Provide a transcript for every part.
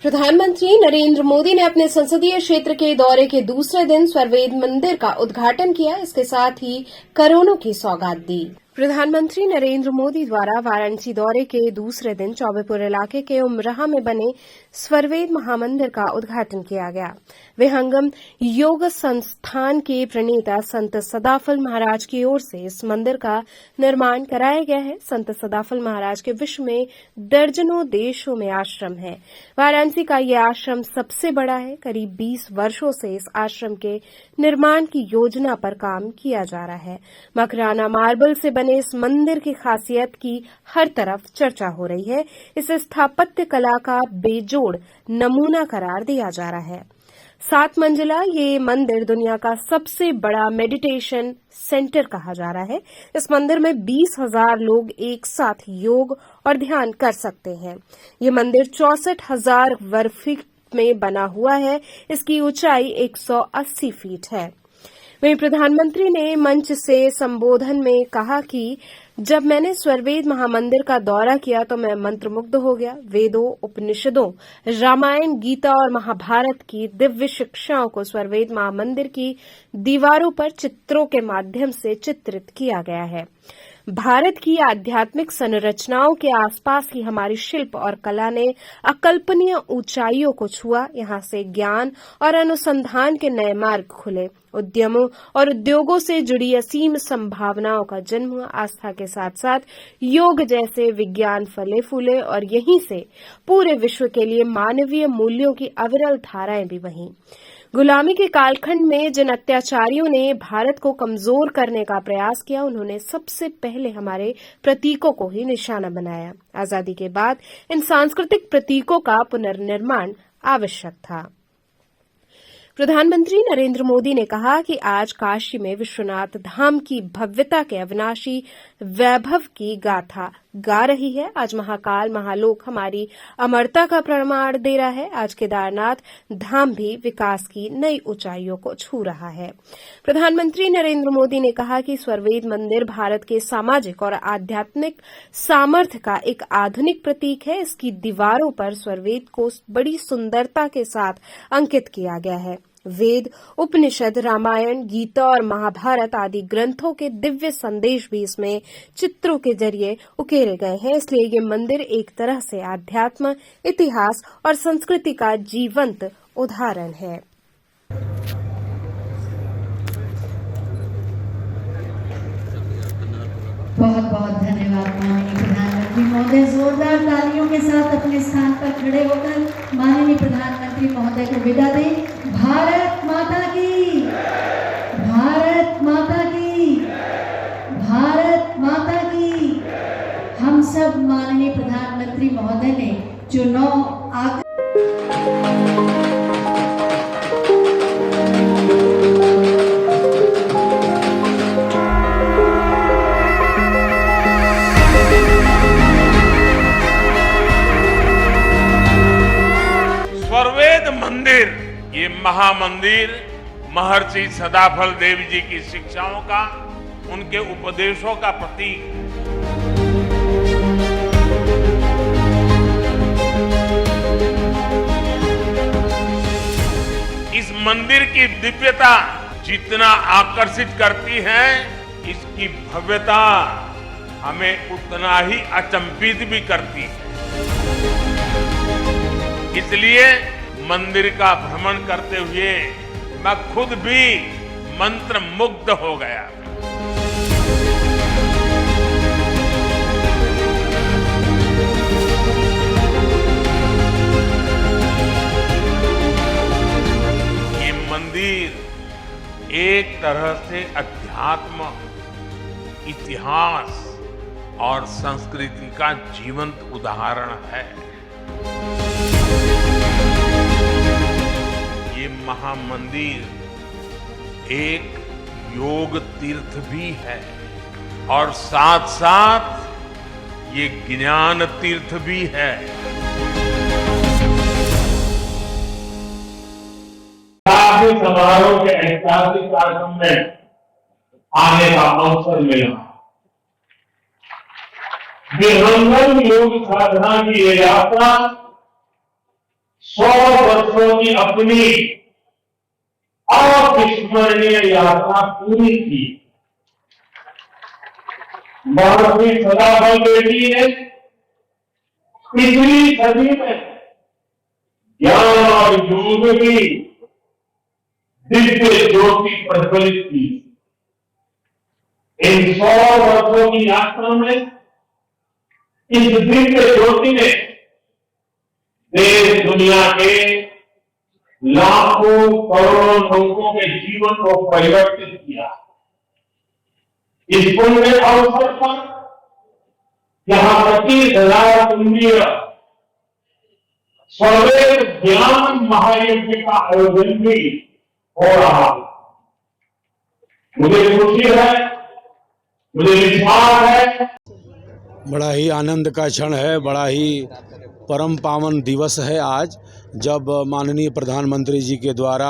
प्रधानमंत्री नरेंद्र मोदी ने अपने संसदीय क्षेत्र के दौरे के दूसरे दिन स्वर्वेद मंदिर का उद्घाटन किया। इसके साथ ही करोड़ों की सौगात दी। प्रधानमंत्री नरेंद्र मोदी द्वारा वाराणसी दौरे के दूसरे दिन चौबेपुर इलाके के उमराह में बने स्वर्वेद महामंदिर का उद्घाटन किया गया। विहंगम योग संस्थान के प्रणेता संत सदाफल महाराज की ओर से इस मंदिर का निर्माण कराया गया है। संत सदाफल महाराज के विश्व में दर्जनों देशों में आश्रम है। वाराणसी का यह आश्रम सबसे बड़ा है। करीब 20 वर्षों से इस आश्रम के निर्माण की योजना पर काम किया जा रहा है। मकराना मार्बल से बने इस मंदिर की खासियत की हर तरफ चर्चा हो रही है। इस स्थापत्य कला का बेजोड़ नमूना करार दिया जा रहा है। 7 मंजिला ये मंदिर दुनिया का सबसे बड़ा मेडिटेशन सेंटर कहा जा रहा है। इस मंदिर में 20,000 लोग एक साथ योग और ध्यान कर सकते हैं। ये मंदिर 64,000 वर्ग फीट में बना हुआ है। इसकी ऊंचाई 180 फीट है। वहीं प्रधानमंत्री ने मंच से संबोधन में कहा कि जब मैंने स्वर्वेद महामंदिर का दौरा किया तो मैं मंत्रमुग्ध हो गया। वेदों, उपनिषदों, रामायण, गीता और महाभारत की दिव्य शिक्षाओं को स्वर्वेद महामंदिर की दीवारों पर चित्रों के माध्यम से चित्रित किया गया है। भारत की आध्यात्मिक संरचनाओं के आसपास ही हमारी शिल्प और कला ने अकल्पनीय ऊंचाइयों को छुआ। यहाँ से ज्ञान और अनुसंधान के नए मार्ग खुले। उद्यमों और उद्योगों से जुड़ी असीम संभावनाओं का जन्म हुआ। आस्था के साथ साथ योग जैसे विज्ञान फले फूले और यहीं से पूरे विश्व के लिए मानवीय मूल्यों की अविरल धाराएं भी वहीं। गुलामी के कालखंड में जिन अत्याचारियों ने भारत को कमजोर करने का प्रयास किया, उन्होंने सबसे पहले हमारे प्रतीकों को ही निशाना बनाया। आजादी के बाद इन सांस्कृतिक प्रतीकों का पुनर्निर्माण आवश्यक था। प्रधानमंत्री नरेंद्र मोदी ने कहा कि आज काशी में विश्वनाथ धाम की भव्यता के अविनाशी वैभव की गाथा गा रही है। आज महाकाल महालोक हमारी अमरता का प्रमाण दे रहा है। आज केदारनाथ धाम भी विकास की नई ऊंचाइयों को छू रहा है। प्रधानमंत्री नरेंद्र मोदी ने कहा कि स्वर्वेद मंदिर भारत के सामाजिक और आध्यात्मिक सामर्थ्य का एक आधुनिक प्रतीक है। इसकी दीवारों पर स्वर्वेद को बड़ी सुंदरता के साथ अंकित किया गया है। वेद, उपनिषद, रामायण, गीता और महाभारत आदि ग्रंथों के दिव्य संदेश भी इसमें चित्रों के जरिए उकेरे गए हैं। इसलिए ये मंदिर एक तरह से आध्यात्म, इतिहास और संस्कृति का जीवंत उदाहरण है। बहुत बहुत धन्यवाद माननीय प्रधानमंत्री महोदय। जोरदार तालियों के साथ अपने स्थान पर खड़े होकर माननीय प्रधानमंत्री महोदय को विदा दें। भारत माता की, भारत माता की, भारत माता की। हम सब माननीय प्रधानमंत्री महोदय ने जो 9 स्वर्वेद मंदिर, ये महामंदिर महर्षि सदाफल देव जी की शिक्षाओं का, उनके उपदेशों का प्रतीक। इस मंदिर की दिव्यता जितना आकर्षित करती है, इसकी भव्यता हमें उतना ही अचंभित भी करती है। इसलिए मंदिर का भ्रमण करते हुए मैं खुद भी मंत्रमुग्ध हो गया। ये मंदिर एक तरह से अध्यात्म, इतिहास और संस्कृति का जीवंत उदाहरण है। ये महामंदिर एक योग तीर्थ भी है और साथ साथ ये ज्ञान तीर्थ भी है। समारोह के ऐतिहासिक कार्यक्रम में आने का अवसर मिला। विहंगम योग साधना की ये यात्रा 100 वर्षों की अपनी अविस्मरणीय यात्रा पूरी की। महर्षि सदाफल बेटी ने पिछली सदी में ज्ञान और योग की दिव्य ज्योति प्रज्वलित की। इन 100 वर्षों की यात्रा में इस दिव्य ज्योति ने देश दुनिया के लाखों करोड़ों लोगों के जीवन को परिवर्तित किया। इस पुण्य अवसर पर यहां 25,000 कुंडीय सर्वेद ज्ञान महायज्ञ का आयोजन भी हो रहा है। मुझे खुशी है, मुझे विश्वास है। बड़ा ही आनंद का क्षण है, बड़ा ही परम पावन दिवस है आज, जब माननीय प्रधानमंत्री जी के द्वारा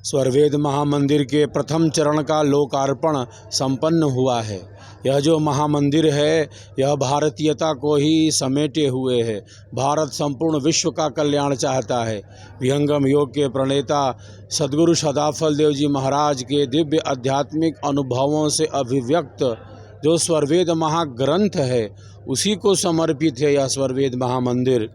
स्वर्वेद महामंदिर के प्रथम चरण का लोकार्पण संपन्न हुआ है। यह जो महामंदिर है यह भारतीयता को ही समेटे हुए है। भारत संपूर्ण विश्व का कल्याण चाहता है। विहंगम योग के प्रणेता सद्गुरु सदाफल देव जी महाराज के दिव्य आध्यात्मिक अनुभवों से अभिव्यक्त जो स्वर्वेद महाग्रंथ है उसी को समर्पित है यह स्वर्वेद महामंदिर।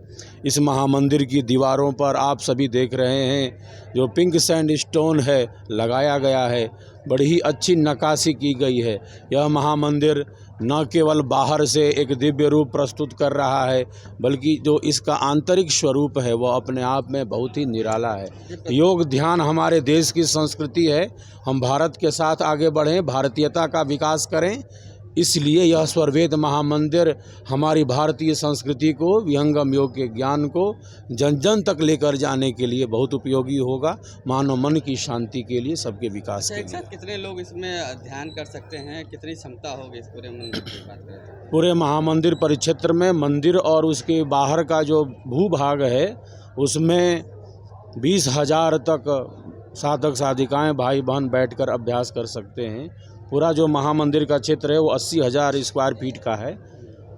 इस महामंदिर की दीवारों पर आप सभी देख रहे हैं जो पिंक सैंड स्टोन है लगाया गया है, बड़ी ही अच्छी नक्काशी की गई है। यह महामंदिर न केवल बाहर से एक दिव्य रूप प्रस्तुत कर रहा है बल्कि जो इसका आंतरिक स्वरूप है वह अपने आप में बहुत ही निराला है। योग ध्यान हमारे देश की संस्कृति है। हम भारत के साथ आगे बढ़ें, भारतीयता का विकास करें, इसलिए यह स्वर्वेद महामंदिर हमारी भारतीय संस्कृति को, विहंगम योग के ज्ञान को जन जन तक लेकर जाने के लिए बहुत उपयोगी होगा, मानव मन की शांति के लिए, सबके विकास के लिए। एक साथ कितने लोग इसमें ध्यान कर सकते हैं, कितनी क्षमता होगी इस पूरे मंदिर की बात करें तो? पूरे महामंदिर परिक्षेत्र में मंदिर और उसके बाहर का जो भूभाग है उसमें 20,000 तक साधक साधिकाएँ भाई बहन बैठकर अभ्यास कर सकते हैं। पूरा जो महामंदिर का क्षेत्र है वो 80,000 स्क्वायर फीट का है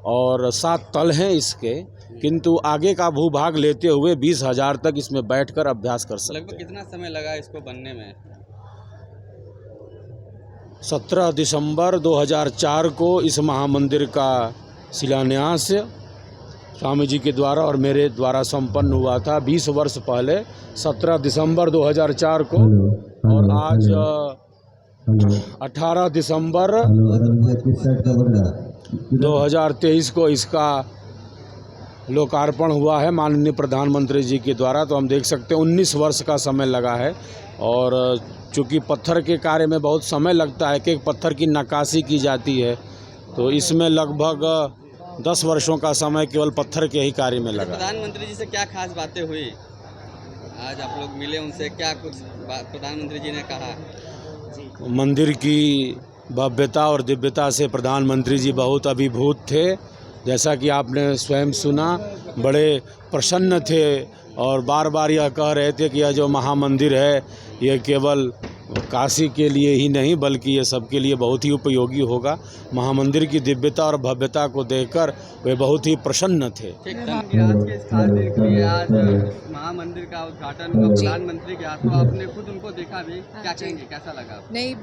और 7 तल हैं इसके, किंतु आगे का भूभाग लेते हुए 20,000 तक इसमें बैठकर अभ्यास कर सकते हैं। लगभग कितना समय लगा इसको बनने में? 17 दिसंबर 2004 को इस महामंदिर का शिलान्यास स्वामी जी के द्वारा और मेरे द्वारा संपन्न हुआ था 20 वर्ष पहले, 17 दिसंबर 2004 को। और आज 18 दिसंबर 2023 को इसका लोकार्पण हुआ है माननीय प्रधानमंत्री जी के द्वारा। तो हम देख सकते हैं 19 वर्ष का समय लगा है। और चूँकि पत्थर के कार्य में बहुत समय लगता है कि एक पत्थर की नक्काशी की जाती है, तो इसमें लगभग 10 वर्षों का समय केवल पत्थर के ही कार्य में लगा। प्रधानमंत्री जी से क्या खास बातें हुई? आज आप लोग मिले उनसे, क्या कुछ प्रधानमंत्री जी ने कहा? मंदिर की भव्यता और दिव्यता से प्रधानमंत्री जी बहुत अभिभूत थे। जैसा कि आपने स्वयं सुना, बड़े प्रसन्न थे और बार बार यह कह रहे थे कि यह जो महामंदिर है ये केवल काशी के लिए ही नहीं बल्कि ये सबके लिए बहुत ही उपयोगी होगा। महामंदिर की दिव्यता और भव्यता को देखकर वे बहुत ही प्रसन्न थे। आज के इस खास दिन के लिए आज महामंदिर का उद्घाटन प्रधानमंत्री के हाथों, आपने खुद उनको देखा भी, क्या कहेंगे, कैसा लगा? नहीं,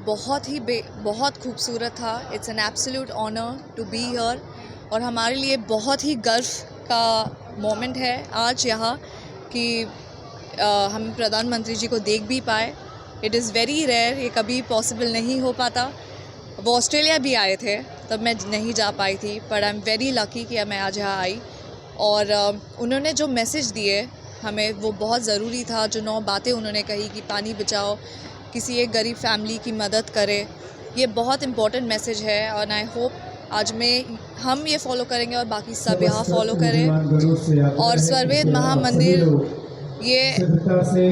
बहुत खूबसूरत था। It's an absolute honour to be here और हमारे लिए बहुत ही गर्व का मोमेंट है आज यहाँ कि हम प्रधानमंत्री जी को देख भी पाए। इट इज़ वेरी रेयर, ये कभी पॉसिबल नहीं हो पाता। वो ऑस्ट्रेलिया भी आए थे, तब मैं नहीं जा पाई थी, पर आई एम वेरी लकी कि मैं आज यहाँ आई। और उन्होंने जो मैसेज दिए हमें वो बहुत ज़रूरी था। जो 9 बातें उन्होंने कही कि पानी बचाओ, किसी एक गरीब फैमिली की मदद करें, ये बहुत इम्पोर्टेंट मैसेज है। और आई होप आज में हम ये फॉलो करेंगे और बाकी सब यहाँ फॉलो करें। और स्वर्वेद महामंदिर, ये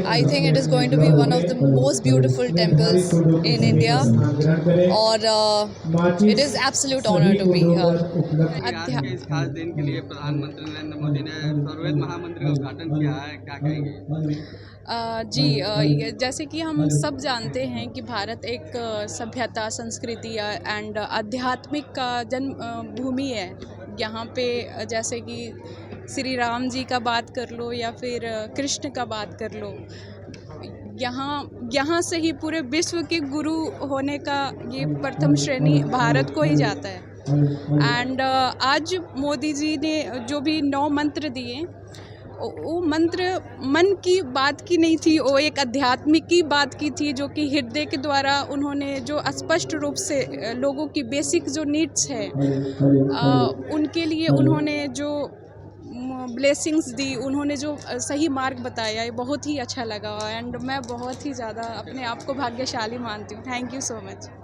I think it is going to be one of the most beautiful temples in India और it is absolute honour to be here. आज के इस खास दिन के लिए प्रधानमंत्री नरेंद्र मोदी ने स्वर्वेद महामंदिर का उद्घाटन किया है, क्या कहेंगे? जैसे कि हम सब जानते हैं कि भारत एक सभ्यता, संस्कृति एंड आध्यात्मिक का जन्म भूमि है। यहाँ पे जैसे कि श्री राम जी का बात कर लो या फिर कृष्ण का बात कर लो, यहाँ से ही पूरे विश्व के गुरु होने का ये प्रथम श्रेणी भारत को ही जाता है। एंड आज मोदी जी ने जो भी 9 मंत्र दिए, वो मंत्र मन की बात की नहीं थी, वो एक आध्यात्मिक की बात की थी, जो कि हृदय के द्वारा उन्होंने जो स्पष्ट रूप से लोगों की बेसिक जो नीड्स है उनके लिए उन्होंने जो ब्लेसिंग्स दी, उन्होंने जो सही मार्ग बताया, ये बहुत ही अच्छा लगा। एंड मैं बहुत ही ज़्यादा अपने आप को भाग्यशाली मानती हूँ। Thank you so much.